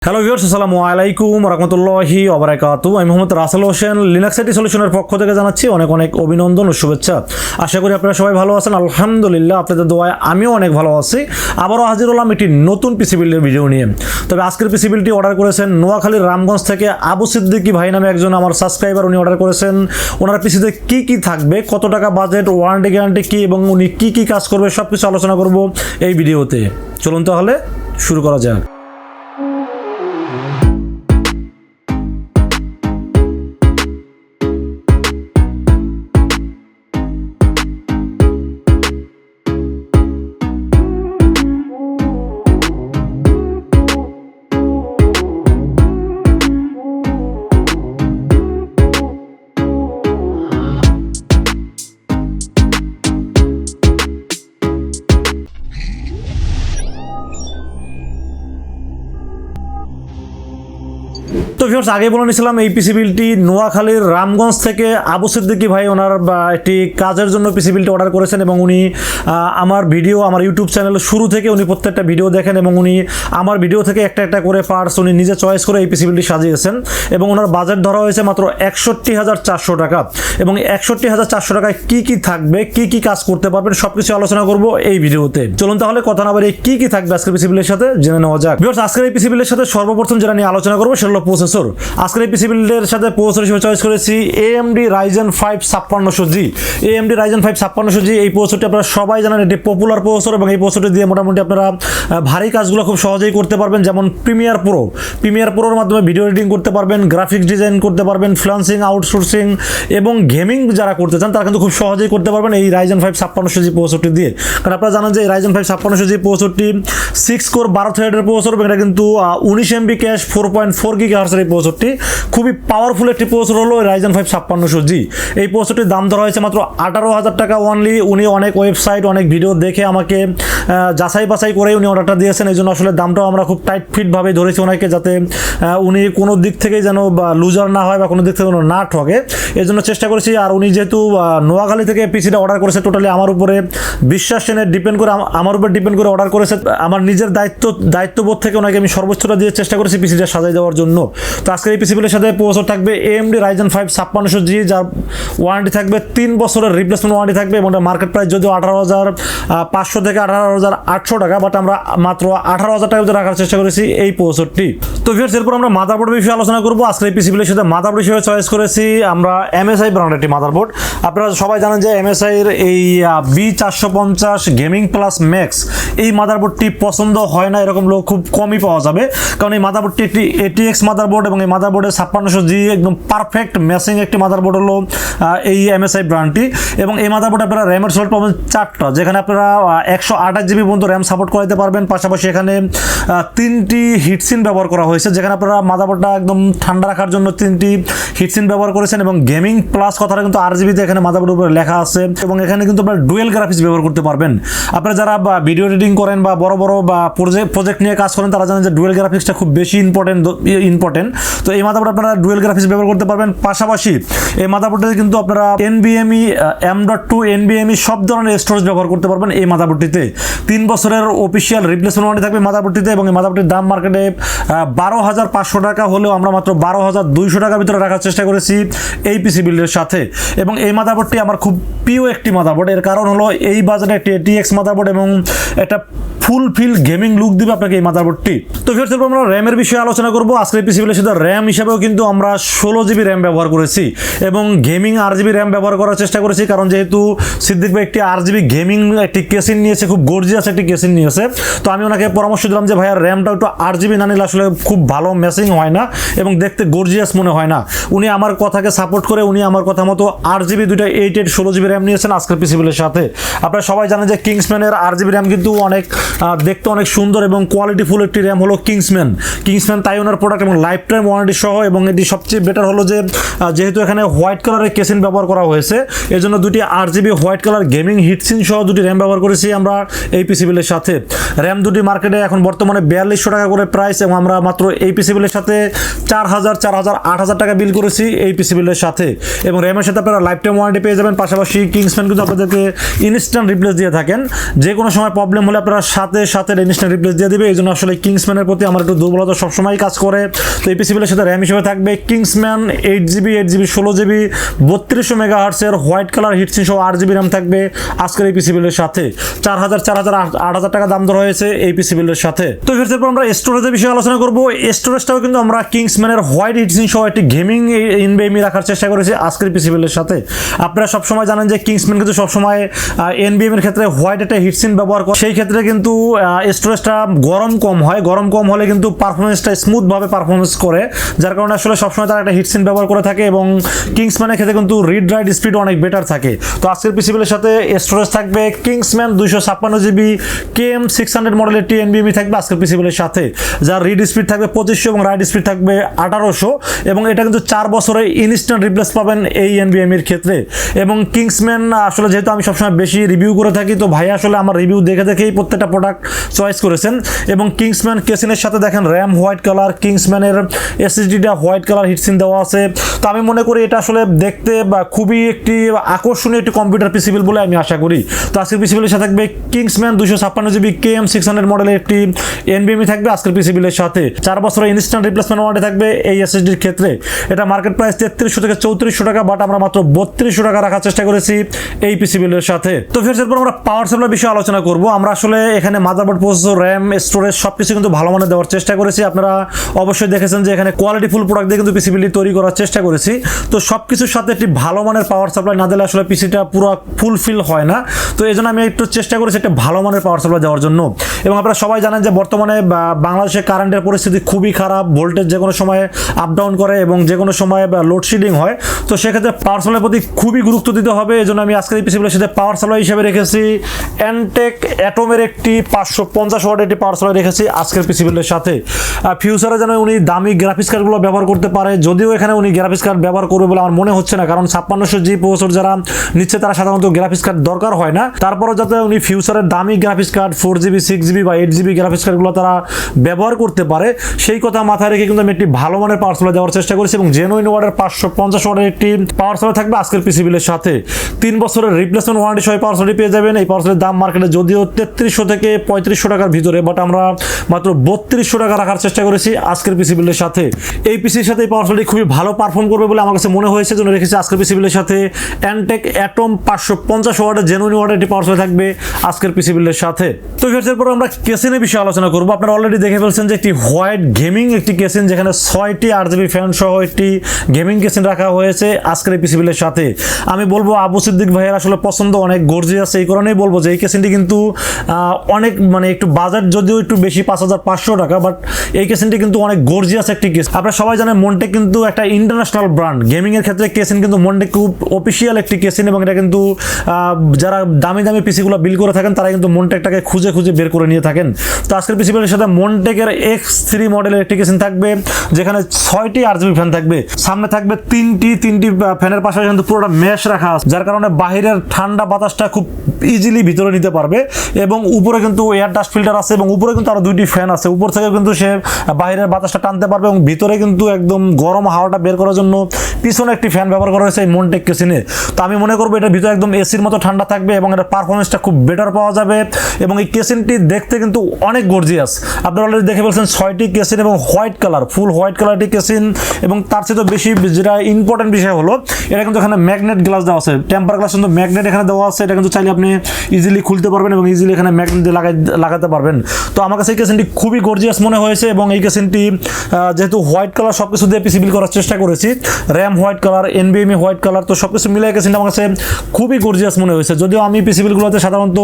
Hello viewers, আসসালামু আলাইকুম রাহমাতুল্লাহি ওয়া বারাকাতুহু। আমি মোহাম্মদ রাসেল হোসেন, লিনাক্স আইটি সলিউশনের পক্ষ থেকে জানাচ্ছি অনেক অনেক অভিনন্দন ও শুভেচ্ছা। আশা করি আপনারা সবাই ভালো আছেন। আলহামদুলিল্লাহ, আপনাদের দোয়ায় আমিও অনেক ভালো আছি। আবারও হাজির হলাম একটি নতুন পিসি বিল্ডের ভিডিও নিয়ে। তবে আজকের পিসি বিল্ডটি অর্ডার করেছেন নোয়াখালীর রামগঞ্জ থেকে আবু সিদ্দিকী ভাই নামে একজন আমার সাবস্ক্রাইবার। উনি অর্ডার করেছেন। ওনার পিসিতে কি কি থাকবে, কত টাকা বাজেট, ওয়ারেন্টি গ্যারান্টি কি এবং উনি কি কি কাজ করবে সব কিছু আলোচনা করব এই ভিডিওতে। চলুন তাহলে শুরু করা যাক। তো ভিউয়ার্স, আগে বলে নিয়েছিলাম এই পিসি বিলটি নোয়াখালীর রামগঞ্জ থেকে আবু সিদ্দিকী ভাই ওনার একটি কাজের জন্য পিসি বিলটি অর্ডার করেছেন এবং উনি আমার ভিডিও, আমার ইউটিউব চ্যানেলের শুরু থেকে উনি প্রত্যেকটা ভিডিও দেখেন এবং উনি আমার ভিডিও থেকে একটা একটা করে পার্টস উনি নিজে চয়েস করে এই পিসি বিলটি সাজিয়েছেন এবং ওনার বাজেট ধরা হয়েছে মাত্র ৬১,৪০০ টাকা। এবং ৬১,৪০০ টাকায় কি কি থাকবে, কি কি কাজ করতে পারবেন সব কিছু আলোচনা করব এই ভিডিওতে। চলুন তাহলে কথা না বাড়িয়ে কি কি থাকবে আজকের পিসি বিলের সাথে জেনে নেওয়া যাক। ভিউয়ার্স, আজকের এই পিসি বিলের সাথে সর্বপ্রথম যেটা নিয়ে আলোচনা করবো সেটা হলো প্রসেসর। আজকের এই পিসি বিল্ডের সাথে প্রসেসর হিসেবে চয়েস করেছি AMD Ryzen 5 5600G। AMD Ryzen 5 5600G এই প্রসেসরটি আপনারা সবাই জানেন, এটি পপুলার প্রসেসর এবং এই প্রসেসরটি দিয়ে মোটামুটি আপনারা ভারী কাজগুলো খুব সহজেই করতে পারবেন। যেমন প্রিমিয়ার প্রোর মাধ্যমে ভিডিও এডিটিং করতে পারবেন, গ্রাফিক্স ডিজাইন করতে পারবেন, ফ্রিল্যান্সিং, আউটসোর্সিং এবং গেমিং যারা করতে চান তারা কিন্তু খুব সহজেই করতে পারবেন এই Ryzen 5 5600G প্রসেসরটি দিয়ে। কারণ আপনারা জানেন যে এই Ryzen 5 5600G প্রসেসরটি 6 কোর 12 থ্রেডের প্রসেসর এবং এটা কিন্তু 19 MB ক্যাশ 4.4 GHz এই প্রসেসরটি খুবই পাওয়ারফুল একটি প্রসেসর হলো Ryzen 5 5600G। এই প্রসেসরটির দাম ধরা হয়েছে মাত্র 18,000 টাকা অনলি। উনি অনেক ওয়েবসাইট, অনেক ভিডিও দেখে আমাকে যাচাই বাছাই করে উনি অর্ডারটা দিয়েছেন। এই জন্য আসলে দামটাও আমরা খুব টাইট ফিটভাবে ধরেছি ওনাকে, যাতে উনি কোনো দিক থেকে যেন লুজার না হয় বা কোনো দিক থেকে যেন না ঠকে, এই জন্য চেষ্টা করেছি। আর উনি যেহেতু নোয়াখালী থেকে পিসিটা অর্ডার করেছে, টোটালি আমার উপরে বিশ্বাস এনে ডিপেন্ড করে আমার উপর ডিপেন্ড করে অর্ডার করেছে। আমার নিজের দায়িত্ববোধ থেকে ওনাকে আমি সর্বোচ্চটা দিয়ে চেষ্টা করেছি পিসিটা সাজাই দেওয়ার জন্য। তো আজকের এই পিসি বিলের সাথে প্রসেসর থাকবে AMD Ryzen 5 5600G, যার ওয়ারেন্টি থাকবে 3 বছরের রিপ্লেসমেন্ট ওয়ারেন্টি থাকবে এবং মার্কেট প্রাইস যদিও 18,500 থেকে 18,800 টাকা, বাট আমরা মাত্র 18,000 টাকা রাখার চেষ্টা করেছি এই প্রসেসরটি। তো ভিউয়ার্স, এরপর আমরা মাদারবোর্ড বিষয়ে আলোচনা করবো। আজকের এই পিসি বিলের সাথে মাদারবোর্ড হিসেবে চয়েস করেছি আমরা MSI ব্র্যান্ডের একটি মাদারবোর্ড। আপনারা সবাই জানেন যে MSI এর এই B450 গেমিং প্লাস ম্যাক্স এই মাদারবোর্ডটি পছন্দ হয় না এরকম লোক খুব কমই পাওয়া যাবে, কারণ এই মাদারবোর্ডটি একটি ATX মাদারবোর্ড এবং এই মাদারবোর্ডের 5600G একদম পারফেক্ট ম্যাচিং একটি মাদারবোর্ড হলো এই MSI ব্র্যান্ডটি। এবং এই মাদারবোর্ডে আপনারা র্যামের স্লট পাবেন 4টা, যেখানে আপনারা 128 GB পর্যন্ত র্যাম সাপোর্ট করাতে পারবেন। পাশাপাশি এখানে 3টি হিটসিন ব্যবহার করা হয়েছে, যেখানে আপনারা মাদারবোর্ডটা একদম ঠান্ডা রাখার জন্য 3টি হিটসিন ব্যবহার করেছেন এবং গেমিং প্লাস কথাটা কিন্তু RGBতে এখানে মাদারবোর্ডের উপরে লেখা আছে। এবং এখানে কিন্তু আপনারা ডুয়েল গ্রাফিক্স ব্যবহার করতে পারবেন। আপনারা যারা ভিডিও এডিটিং করেন বা বড় বড় বা প্রজেক্ট নিয়ে কাজ করেন তারা জানেন যে ডুয়েল গ্রাফিক্সটা খুব বেশি ইম্পর্টেন্ট। তো এই মাদারবোর্ড আপনারা ডুয়েল গ্রাফিক্স ব্যবহার করতে পারবেন। পাশাপাশি এই মাদারবোর্ডে কিন্তু আপনারা NVMe, M.2 NVMe সব ধরনের স্টোরেজ ব্যবহার করতে পারবেন এই মাদারবোর্ডটিতে। 3 বছরের অফিসিয়াল রিপ্লেসমেন্ট ওয়ারেন্টি থাকবে মাদারবোর্ডটিতে এবং এই মাদারবোর্ডটির দাম মার্কেটে 12,500 টাকা হলেও আমরা মাত্র 12,200 টাকার ভিতরে রাখার চেষ্টা করেছি এই পিসি বিল্ডের সাথে। এবং এই মাদারবোর্ডটি আমার খুব প্রিয় একটি মাদারবোর্ড। এর কারণ হলো এই বাজারে একটি ATX মাদারবোর্ড এবং একটা ফুলফিল গেমিং লুক দিবে আপনাকে এই মাদারবোর্ডটি। তো ভিউয়ার্স, আমরা র্যামের বিষয়ে আলোচনা করবো। আজকের পিসি বিলের সাথে র্যাম হিসাবেও কিন্তু আমরা 16 GB র্যাম ব্যবহার করেছি এবং গেমিং RGB র্যাম ব্যবহার করার চেষ্টা করেছি, কারণ যেহেতু সিদ্দিক ভাই একটি RGB গেমিং একটি কেসিন নিয়েছে, খুব গর্জিয়াস একটি কেসিন নিয়েছে। তো আমি ওনাকে পরামর্শ দিলাম যে ভাইয়া র্যামটা একটু RGB না নিলে আসলে খুব ভালো ম্যাচিং হয় না এবং দেখতে গর্জিয়াস মনে হয় না। উনি আমার কথাকে সাপোর্ট করে উনি আমার কথা মতো RGB দুইটা 8 16 GB র্যাম নিয়েছেন আজকের পিসি বিলের সাথে। আপনারা সবাই জানেন যে কিংসম্যানের RGB র্যাম কিন্তু অনেক দেখতে অনেক সুন্দর এবং কোয়ালিটিফুল একটি র্যাম হলো কিংসম্যান তাই ওনার প্রোডাক্ট এবং লাইফ টাইম ওয়ারেন্টি সহ। এবং এটি সবচেয়ে বেটার হলো যে যেহেতু এখানে হোয়াইট কালারের কেসিন ব্যবহার করা হয়েছে, এই জন্য দুটি RGB white colour gaming heat sink সহ দুটি র্যাম ব্যবহার করেছি আমরা এই পিসি বিলের সাথে। র্যাম দুটি মার্কেটে এখন বর্তমানে 4200 টাকা করে প্রাইস এবং আমরা মাত্র এই পিসি বিলের সাথে 4,000, 8,000 টাকা বিল করেছি এই পিসি বিলের সাথে। এবং র্যামের সাথে আপনারা লাইফ টাইম ওয়ারেন্টি পেয়ে যাবেন। পাশাপাশি কিংসম্যান কিন্তু আপনাদেরকে ইনস্ট্যান্ট রিপ্লেস দিয়ে থাকেন, যে কোনো সময় প্রবলেম হলে আপনারা সাথে সাথে ইনস্ট্যান্ট রিপ্লেস দিয়ে দিবে। এই জন্য আসলে কিংসম্যানের প্রতি আমার একটু দুর্বলতা সবসময় কাজ করে। তো এই পিসি বিলের সাথে র্যাম হিসেবে থাকবে কিংসম্যান 8GB 16GB 3200 মেগাহার্টসের হোয়াইট কালার হিটসিন সহ 8GB র্যাম থাকবে আজকের এই পিসি বিলের সাথে। 4000 8000 টাকা দাম ধরা হয়েছে এই পিসি বিলের সাথে। তো এরপর আমরা স্টোরেজের বিষয়ে আলোচনা করব। স্টোরেজটাও কিন্তু আমরা কিংসম্যানের হোয়াইট হিটসিন সহ একটি গেমিং NVMe রাখার চেষ্টা করেছি আজকের পিসি বিলের সাথে। আপনারা সবসময় জানেন যে কিংসম্যান কিন্তু সবসময় NVMe এর ক্ষেত্রে হোয়াইট একটা হিটসিন ব্যবহার করে, সেই ক্ষেত্রে কিন্তু স্টোরেজটা গরম কম হয়, গরম কম হলে কিন্তু পারফরমেন্সটা স্মুথভাবে পারফরমেন্স করে, যার কারণে আসলে সবসময় তারা একটা হিটসিন ব্যবহার করে থাকে এবং কিংসম্যানের ক্ষেত্রে কিন্তু রিড রাইট স্পিড অনেক বেটার থাকে। তো আজকের পিসি বিলের সাথে স্টোরেজ থাকবে কিংসম্যান 256GB KM 600 মডেলের একটি NVMe থাকবে আজকের পিসি বিলের সাথে, যার রিড স্পিড থাকবে 2500 এবং রাইট স্পিড থাকবে 1800 এবং এটা কিন্তু 4 বছরের ইনস্ট্যান্ট রিপ্লেস পাবেন এই NVMe এর ক্ষেত্রে। এবং কিংসম্যান আসলে যেহেতু আমি সবসময় বেশি রিভিউ করে থাকি, তো ভাই আসলে আমার রিভিউ দেখে দেখেই প্রত্যেকটা প্রোডাক্ট চয়েস করেছেন। এবং কিংসম্যান কেসিনের সাথে দেখেন র্যাম হোয়াইট কালার, কিংসম্যানের SSDটা হোয়াইট কালার হিটসিন দেওয়া আছে। তো আমি মনে করি এটা আসলে দেখতে বা খুবই একটি আকর্ষণীয় একটি কম্পিউটার পিসি বিল বলে আমি আশা করি। তো আজকের পিসি বিলের সাথে থাকবে কিংসম্যান 256GB KM 600 মডেলের একটি NVMe থাকবে আজকের পিসি বিলের সাথে। 4 বছরের ইনস্ট্যান্ট রিপ্লেসমেন্ট ওয়ারেন্টি থাকবে এই SSDর ক্ষেত্রে। এটা মার্কেট প্রাইস 3300 থেকে 3400 টাকা, বাট আমরা মাত্র 3200 টাকা রাখার চেষ্টা করেছি এই পিসি বিলের সাথে। তো এরপর আমরা পাওয়ার সাপ্লাই বিষয়ে আলোচনা করব। আমরা আসলে এখানে মাদারবোর্ড, প্রসেসর, র্যাম, স্টোরেজ সবকিছু কিন্তু ভালো মানের দেওয়ার চেষ্টা করেছি। আপনারা অবশ্যই দেখেছেন যে এখানে কোয়ালিটিফুল প্রোডাক্ট দিয়ে কিন্তু পিসি বিলটি তৈরি করার চেষ্টা করেছি। তো সবকিছুর সাথে একটি ভালো মানের পাওয়ার সাপ্লাই না দিলে আসলে পিসিটা পুরো ফুলফিল হয় না। তো এই জন্য আমি একটু চেষ্টা করেছি একটা ভালো মানের পাওয়ার সাপ্লাই দেওয়ার জন্য। এবং আপনারা সবাই জানেন যে বর্তমানে বাংলাদেশে কারেন্টের পরিস্থিতি খুবই খারাপ, ভোল্টেজ যে কোনো সময় আপ ডাউন করে এবং যে কোনো সময় লোডশেডিং হয়। তো সেক্ষেত্রে পাওয়ার সাপ্লাইয়ের প্রতি খুবই গুরুত্ব দিতে হবে। এই জন্য আমি আজকের এই পিসি বিলের সাথে পাওয়ার সাপ্লাই হিসেবে রেখেছি Antec অ্যাটমের একটি 550 ওয়াটের একটি পাওয়ার সাপ্লাই রেখেছি আজকের পিসি বিলের সাথে। ফিউচারে যেন উনি দামি গ্রাফিক্স কার্ডগুলো ব্যবহার করতে পারে, যদিও এখানে উনি গ্রাফিক্স কার্ড ব্যবহার করবে বলে আমার মনে হচ্ছে না, কারণ 5600G প্রসেসর যারা নিচ্ছে তারা সাধারণত গ্রাফিক্স কার্ড দরকার হয় না। তারপরে যাতে উনি ফিউচারের দামি গ্রাফিক্স কার্ড 4GB 6GB বা 8GB গ্রাফিক্স কার্ডগুলো তারা ব্যবহার করতে পারে, সেই কথা মাথায় রেখে কিন্তু আমি একটি ভালো মানের পাওয়ার সাপ্লাই দেওয়ার চেষ্টা করেছি। এবং জেনুইন ওয়াটের 550 ওয়াটের একটি পাওয়ার সাপ্লাই থাকবে আজকের পিসি বিলের সাথে। 3 বছরের রিপ্লেসমেন্ট ওয়ারেন্টি সহ পাওয়ার সাপ্লাই পেয়ে যাবেন। এই পাওয়ার সাপ্লাইয়ের দাম মার্কেটে যদিও 3300 থেকে 3500 টাকার ভিতরে, বাট আমরা মাত্র 3200 টাকা রাখার চেষ্টা করেছি আজকের পিসি বিলের সাথে। এই পিসির সাথে এই পাওয়ার সাপ্লাই খুবই ভালো পারফর্ম করবে বলে আমার কাছে মনে হয়েছে, জন্য রেখেছি আজকের পিসি বিলের সাথে Antec অ্যাটম 550 ওয়াটের জেনুইন ওয়াটের একটি পাওয়ার সাপ্লাই থাকবে আজকের পিসি বিলের সাথে। তো এরপর আমরা কেসিনের বিষয়ে আলোচনা করব। আপনারা অলরেডি দেখে ফেলছেন যে একটি হোয়াইট গেমিং একটি কেসিন, যেখানে 6টি RGB ফ্যান সহ একটি গেমিং কেসিন রাখা হয়েছে আজকের এই পিসি বিলের সাথে। আমি বলবো আবু সিদ্দিক ভাইয়ের আসলে পছন্দ অনেক গর্জিয়াস, এই কারণেই বলবো যে এই কেসিনটি কিন্তু অনেক মানে একটু বাজেট যদিও একটু বেশি 5500 টাকা, বাট এই কেসিনটি কিন্তু অনেক গর্জিয়াস একটি কেস। আপনারা সবাই জানেন মন্টেক কিন্তু একটা ইন্টারন্যাশনাল ব্র্যান্ড, গেমিং এর ক্ষেত্রে কেসিন কিন্তু মন্টেক খুব অফিসিয়াল একটি কেসিন, এবং এটা কিন্তু যারা দামি দামি পিসিগুলো বিল করে থাকেন তারা কিন্তু মন্টেকটাকে খুঁজে খুঁজে বের করে নিয়ে থাকেন। তো আজকের পিসি বিলের সাথে মন্টেকের X3 মডেলের একটি কেসিন থাকবে, যেখানে 6টি RGB ফ্যান থাকবে। সামনে থাকবে তিনটি ফ্যানের পাশাপাশি কিন্তু পুরোটা মেশ রাখা আছে, যার কারণে বাহিরের ঠান্ডা বাতাসটা খুব ইজিলি ভিতরে নিতে পারবে। এবং উপরে কিন্তু এয়ার ডাস্ট ফিল্টার আছে, এবং উপরে কিন্তু আরো 2টি ফ্যান আছে, উপর থেকে কিন্তু সে বাহিরের বাতাসটা টানতে পারবে। এবং ভিতরে কিন্তু একদম গরম হাওয়াটা বের করার জন্য পিছনে একটি ফ্যান ব্যবহার করা হয়েছে এই মন্টেক কেসিনে। তো আমি মনে করবো এটার ভিতরে একদম এসির মতো ঠান্ডা থাকবে এবং এটার পারফরমেন্সটা খুব বেটার পাওয়া যাবে। এবং এই কেসিনটি দেখতে কিন্তু অনেক গর্জিয়াস। আপনারা অলরেডি দেখে ফেলছেন 6টি কেসিন এবং হোয়াইট কালার, ফুল হোয়াইট কালারটি কেসিন। এবং তার চেয়ে বেশি যেটা ইম্পর্টেন্ট বিষয় হলো এটা কিন্তু এখানে ম্যাগনেট গ্লাস দেওয়া আছে, টেম্পার গ্লাস কিন্তু ম্যাগনেট এখানে দেওয়া আছে। এটা কিন্তু চাইলে আপনি ইজিলি খুলতে পারবেন এবং ইজিলি এখানে ম্যাগনেট দিয়ে লাগাতে পারবেন। তো আমার কাছে এই কেসিনটি খুবই গর্জিয়াস মনে হয়েছে। এবং এই কেসিনটি যেহেতু হোয়াইট কালার সব কিছু দিয়ে পিসি বিল করার চেষ্টা করেছি, RAM white colour, NVMe white colour, তো সব কিছু মিলে এই কেসিনটা আমার কাছে খুবই গর্জিয়াস মনে হয়েছে। যদিও আমি পিসি বিলগুলোতে সাধারণত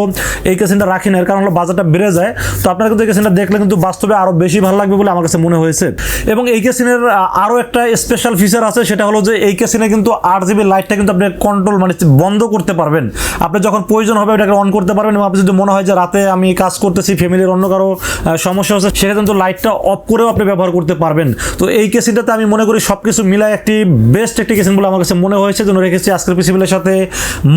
এই কেসিনটা রাখি না, এর কারণ হলো বাজারটা বেড়ে যায়। তো আপনারা কিন্তু এই কেসিনটা দেখলে কিন্তু বাস্তবে আরও বেশি ভালো লাগবে বলে আমার কাছে মনে হয়েছে। এবং এই কেসিনের আরও একটা স্পেশাল ফিচার আছে, সেটা হলো যে এই কেসিনে কিন্তু RGB লাইটটা কিন্তু আপনি কন্ট্রোল মানে বন্ধ করতে পারবেন। আপনি যখন প্রয়োজন হবে এটাকে অন করতে পারবেন। এবং আপনি যদি মনে হয় যে রাতে আমি কাজ করতেছি, ফ্যামিলির অন্য কারো সমস্যা হচ্ছে, সেটা কিন্তু লাইটটা অফ করেও আপনি ব্যবহার করতে পারবেন। তো এই কেসিনটাতে আমি মনে করি সব কিছু মিলায় একটি বেস্ট একটি কেসিং বলে আমার কাছে মনে হয়েছে, জন্য রেখেছি আজকের পিসি বিলের সাথে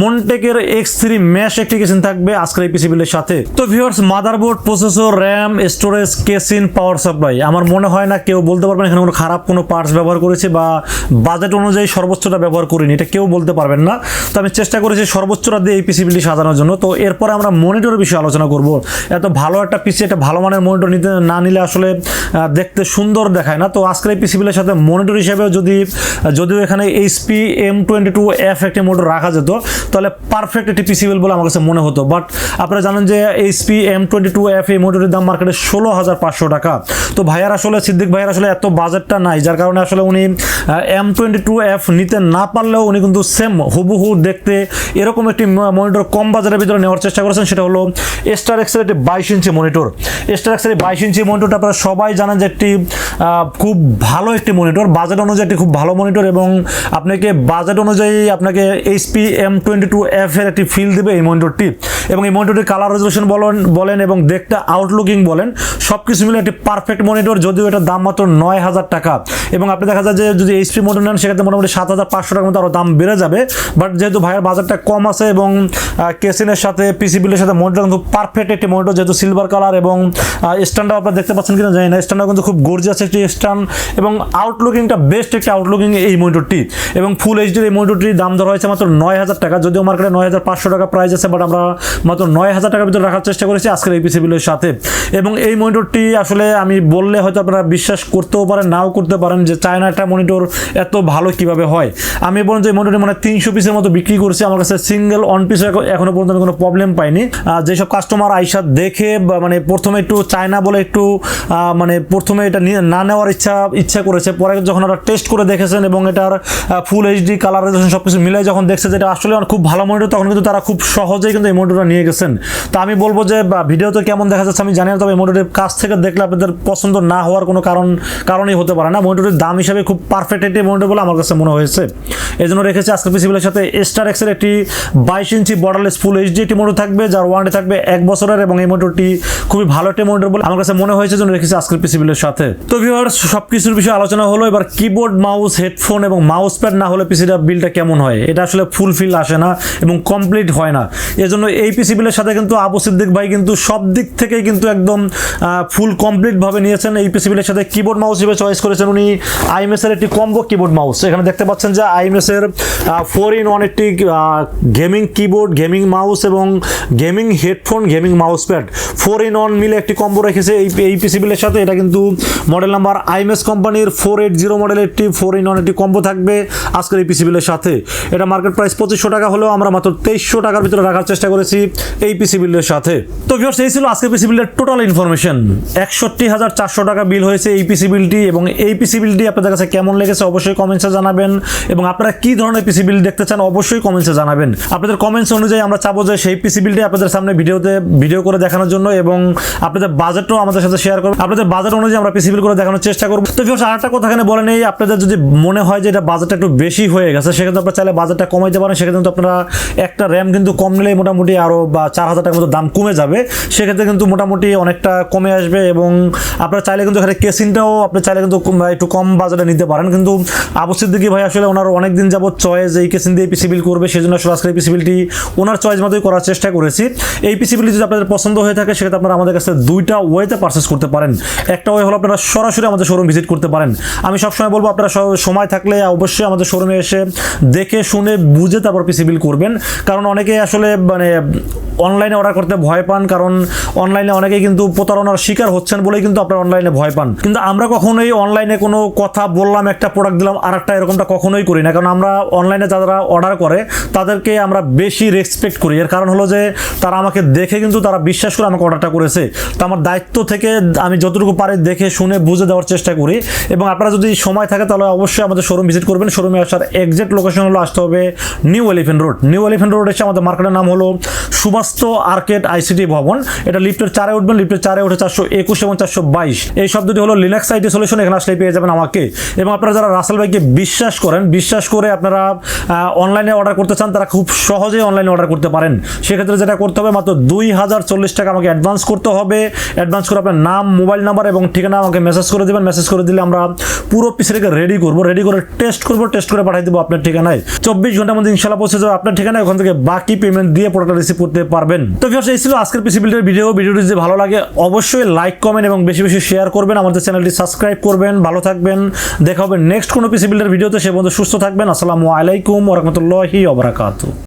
মন্টেকের X3 ম্যাশ একটি কেসিং থাকবে আজকের এই পিসি বিলের সাথে। তো viewers, motherboard, processor, RAM, storage, casing, power supply, আমার মনে হয় না কেউ বলতে পারবেন এখানে কোনো খারাপ কোনো পার্টস ব্যবহার করেছে বা বাজেট অনুযায়ী সর্বোচ্চটা ব্যবহার করিনি, এটা কেউ বলতে পারবেন না। তো আমি চেষ্টা করেছি সর্বোচ্চটা দিয়ে এই পিসি বিলটি সাজানোর জন্য। তো এরপরে আমরা মনিটরের বিষয়ে আলোচনা করব। এত ভালো একটা পিসি, একটা ভালো মানের মনিটর না নিলে আসলে দেখতে সুন্দর দেখায় না। তো আজকের এই পিসি বিলের সাথে মনিটর হিসেবে যদিও এখানে HP M22F একটি মনিটর রাখা যেত তাহলে পারফেক্ট একটি পিসি বিল বলে আমার কাছে মনে হতো। বাট আপনারা জানেন যে HP M22F এই মনিটরের দাম মার্কেটে 16,500 টাকা। তো ভাইয়ার আসলে সিদ্দিক ভাইয়ার আসলে এত বাজেটটা নাই, যার কারণে আসলে উনি M22F নিতে না পারলেও উনি কিন্তু সেম হুবহু দেখতে এরকম একটি মনিটর কম বাজারের ভিতরে নেওয়ার চেষ্টা করেছেন। সেটা হলো Starex এর একটি 22 ইঞ্চি মনিটর। Starex এর 22 ইঞ্চি মনিটরটা আপনারা সবাই জানেন যে একটি খুব ভালো একটি মনিটর, বাজেট অনুযায়ী একটি খুব ভালো মনিটর, এবং আপনাকে বাজেট অনুযায়ী আপনাকে HP M22F এর একটি ফিল দেবে এই মনিটরটি। এবং এই মনিটরটির কালার রেজলিউশন বলেন এবং দেখতে আউটলুকিং বলেন সব কিছু মিলে একটি পারফেক্ট মনিটর, যদিও এটার দাম মাত্র 9,000 টাকা। এবং আপনি দেখা যায় যে যদি HP মনিটর নেন সেক্ষেত্রে মোটামুটি 7,500 টাকার মতো আরও দাম বেড়ে যাবে। বাট যেহেতু ভাইয়ের বাজারটা কম আছে এবং কেসিনের সাথে পিসি বিলের সাথে মনিটর কিন্তু পারফেক্ট একটি মনিটর, যেহেতু সিলভার কালার এবং স্ট্যান্ডার্ড আপনারা দেখতে পাচ্ছেন কিনা জানি না, স্ট্যান্ডার্ড কিন্তু খুব গর্জিয়াস একটি স্ট্যান্ড এবং আউটলুকিংটা বেস্ট একটি আউটলুকিং এই মনিটরটি। এবং ফুল এইচডির এই মনিটরটির দাম ধরা হয়েছে মাত্র 9,000 টাকা, যদিও মার্কেটে 9,500 টাকা প্রাইস আছে, বাট আমরা মাত্র 9,000 টাকার ভিতরে রাখার চেষ্টা করেছি আজকের এই পিসি বিলের সাথে। এবং এই মনিটরটি আসলে আমি বললে হয়তো আপনারা বিশ্বাস করতেও পারেন, নাও করতে পারেন যে চায়না একটা মনিটর এত ভালো কিভাবে হয়। আমি বলুন যে এই মনিটরটি মানে 300 পিসের মতো বিক্রি করছি, আমার কাছে সিঙ্গেল অন পিস এখনো পর্যন্ত আমি কোনো প্রবলেম পাইনি। যেসব কাস্টমার আইসা দেখে মানে প্রথমে একটু চায়না বলে একটু মানে প্রথমে এটা না নেওয়ার ইচ্ছা করেছে, পরে যখন ওরা টেস্ট করে দেখেছেন এবং এটার ফুল এইচডি কালার রেজলিউশন সব কিছু মিলাই যখন দেখছে যে এটা আসলে খুব ভালো মনিটর, তখন কিন্তু তারা খুব সহজেই কিন্তু এই মনিটরটা নিয়ে গেছেন। তো আমি বলবো যে ভিডিওতে কেমন দেখা যাচ্ছে আমি জানি না, তবে এই মনিটরের কাছ থেকে দেখলে আপনাদের পছন্দ না হওয়ার কোনো কারণই হতে পারে না। মনিটরের দাম হিসাবে খুব পারফেক্ট একটি মনিটর বলে আমার কাছে মনে হয়েছে, এই জন্য রেখেছি আজকের পিসি বিলের সাথে Starex এর একটি 22 ইঞ্চি বর্ডারলেস ফুল এইচডি একটি মনিটর থাকবে, যার ওয়ারেন্টি থাকবে 1 বছরের, এবং এই মনিটরটি খুবই ভালো একটি মনিটর বলে আমার কাছে মনে হয়েছে, জন্য রেখেছি আজকের পিসি বিলের সাথে। তো ভিউয়ার্স, সবকিছুর বিষয়ে আলোচনা হলো, এবার কিবোর্ড, মাউস, হেডফোন এবং মাউস প্যাড না হলে পিসিটা বিলটা কেমন হয়, এটা আসলে ফুলফিল আসে না এবং কমপ্লিট হয় না। এজন্য এই পিসি বিলের সাথে কিন্তু আবু সিদ্দিক ভাই কিন্তু সব দিক থেকেই কিন্তু একদম ফুল কমপ্লিট ভাবে নিয়েছেন। এই পিসি বিলের সাথে কিবোর্ড মাউস হিসেবে চয়েস করেছেন উনি Imice এর একটি কম্বো কিবোর্ড মাউস। এখানে দেখতে পাচ্ছেন যে Imice এর 4-in-1 একটি গেমিং কিবোর্ড, গেমিং মাউস এবং gaming headphone, gaming mouse pad 4-in-1 মিলে একটি কম্বো রেখেছে এই পিসি বিলের সাথে। এটা কিন্তু মডেল নাম্বার Imice কোম্পানির 480 মডেলের একটি 4-in-1 একটি কম্বো থাকবে আজকের এই পিসি বিলের সাথে। এটা মার্কেট প্রাইস 2500 টাকা হলেও আমরা মাত্র 2300 টাকার ভিতরে রাখার চেষ্টা করেছি এই পিসি বিলের সাথে। তো ভিউয়ার্স, এই ছিল আজকের পিসি বিলের টোটাল ইনফরমেশন। 61,400 টাকা বিল হয়েছে এই পিসি বিলটি, এবং এই পিসি বিলটি আপনাদের কাছে কেমন লেগেছে অবশ্যই কমেন্টসে জানাবেন, এবং আপনারা কি ধরনের পিসি বিল দেখতে চান অবশ্যই কমেন্টসে জানাবেন। আপনাদের কমেন্টস অনুযায়ী আমরা চাবো যে সেই পিসি বিলটি আপনাদের সামনে ভিডিও করে দেখানোর জন্য, এবং আপনাদের বাজেটও আমাদের সাথে শেয়ার করবেন। আপনাদের বাজেট অনুযায়ী আমরা পিসি বিল করে দেখানোর চেষ্টা করব। তো ভিউয়ার্স, আরেকটা কথা এখানে বলে নেই, আপনাদের যদি মনে হয় যে এটা বাজেটটা একটু বেশি হয়ে গেছে সেক্ষেত্রে আপনারা চাইলে বাজেটটা কমাইতে পারেন। সেক্ষেত্রে কিন্তু আপনারা একটা র্যাম কিন্তু কম নিলেই মোটামুটি আরও 4,000 টাকার মতো দাম কমে যাবে, সেক্ষেত্রে কিন্তু মোটামুটি অনেকটা কমে আসবে। এবং আপনারা চাইলে কিন্তু এখানে কেসিংটাও আপনি চাইলে কিন্তু একটু কম বাজেটে নিতে পারেন। কিন্তু আবু সিদ্দিকি ভাই আসলে ওনার অনেকদিন যাবত চয়েস এই কেসিং দিয়ে পিসি বিল করবে, সেজন্য আসলে আজকে এই পিসি বিলটি ওনার চয়েস মতোই করার চেষ্টা করেছি। এই পিসি বিলটি যদি আপনাদের পছন্দ হয়ে থাকে সেক্ষেত্রে আপনারা আমাদের কাছে দুইটা ওয়েতে পারচেস করতে পারেন। একটা ওয়ে হলো আপনারা সরাসরি আমাদের শোরুম ভিজিট করতে পারেন। আমি সবসময় বলবো আপনারা সময় থাকলে অবশ্যই আমাদের শোরুমে এসে দেখে শুনে বুঝে তারপর পিসি বিল করবেন, কারণ অনেকে আসলে মানে অনলাইনে অর্ডার করতে ভয় পান, কারণ অনলাইনে অনেকেই কিন্তু প্রতারণার শিকার হচ্ছেন বলেই কিন্তু আপনারা অনলাইনে ভয় পান। কিন্তু আমরা কখনোই অনলাইনে কোনো কথা বললাম, একটা প্রোডাক্ট দিলাম আর একটা, এরকমটা কখনোই করি না, কারণ আমরা অনলাইনে যারা অর্ডার করে তাদেরকে আমরা বেশি রেসপেক্ট করি। এর কারণ হলো যে তারা আমাকে দেখে কিন্তু তারা বিশ্বাস করে আমাকে অর্ডারটা করেছে। তো আমার দায়িত্ব থেকে আমি যতটুকু পারি দেখে শুনে বুঝে দেওয়ার চেষ্টা করি। এবং আপনারা যদি সময় থাকে তাহলে অবশ্যই আমাদের শোরুম ভিজিট করবেন। শোরুমে আসার এক্সাক্ট লোকেশন হলো আসতে হবে new elephant road. New elephant road এসে আমাদের মার্কেটের নাম হলো সুভাস্তু আর্কেড আইসিটি ভবন। এটা লিফটের 4-এ উঠবেন, লিফটের 4-এ উঠে 421 এবং 422 এই শব্দটি হলো লিনাক্স আইটি সলিউশন। এখানে আসলে পেয়ে যাবেন আমাকে। এবং আপনারা যারা রাসেল ভাইকে বিশ্বাস করে আপনারা অনলাইনে অর্ডার করতে চান, তারা খুব সহজেই অনলাইনে অর্ডার করতে পারেন। সেক্ষেত্রে যেটা করতে হবে, মাত্র 2040 টাকা আমাকে অ্যাডভান্স করতে হবে। অ্যাডভান্স করে আপনার নাম, মোবাইল নাম্বার এবং ঠিকানা আমাকে মেসেজ করে দেবেন। মেসেজ করে দিলে আমরা পুরো পিসিটাকে রেডি করব। রেডি করে টেস্ট করবো, টেস্ট করে পাঠিয়ে দেবো আপনার ঠিকানায়। 24 ঘন্টার মধ্যে ইনশাল্লাহ পৌঁছে যাবে আপনার ঠিকানায়। ওখান থেকে বাকি পেমেন্ট দিয়ে প্রোডাক্ট রিসিভ করতে পারবেন। তো ভিউয়ার্স, এই ছিল আজকের পিসি বিল্ডের ভিডিওটি যদি ভালো লাগে অবশ্যই লাইক, কমেন্ট এবং বেশি বেশি শেয়ার করবেন। আমাদের চ্যানেলটি সাবস্ক্রাইব করবেন। ভালো থাকবেন, দেখা হবে নেক্সট কোনো পিসি বিল্ডের ভিডিওতে। সে পর্যন্ত সুস্থ থাকবেন। আসসালামু আলাইকুম ওয়া রাহমাতুল্লাহি ওয়া বারাকাতুহু।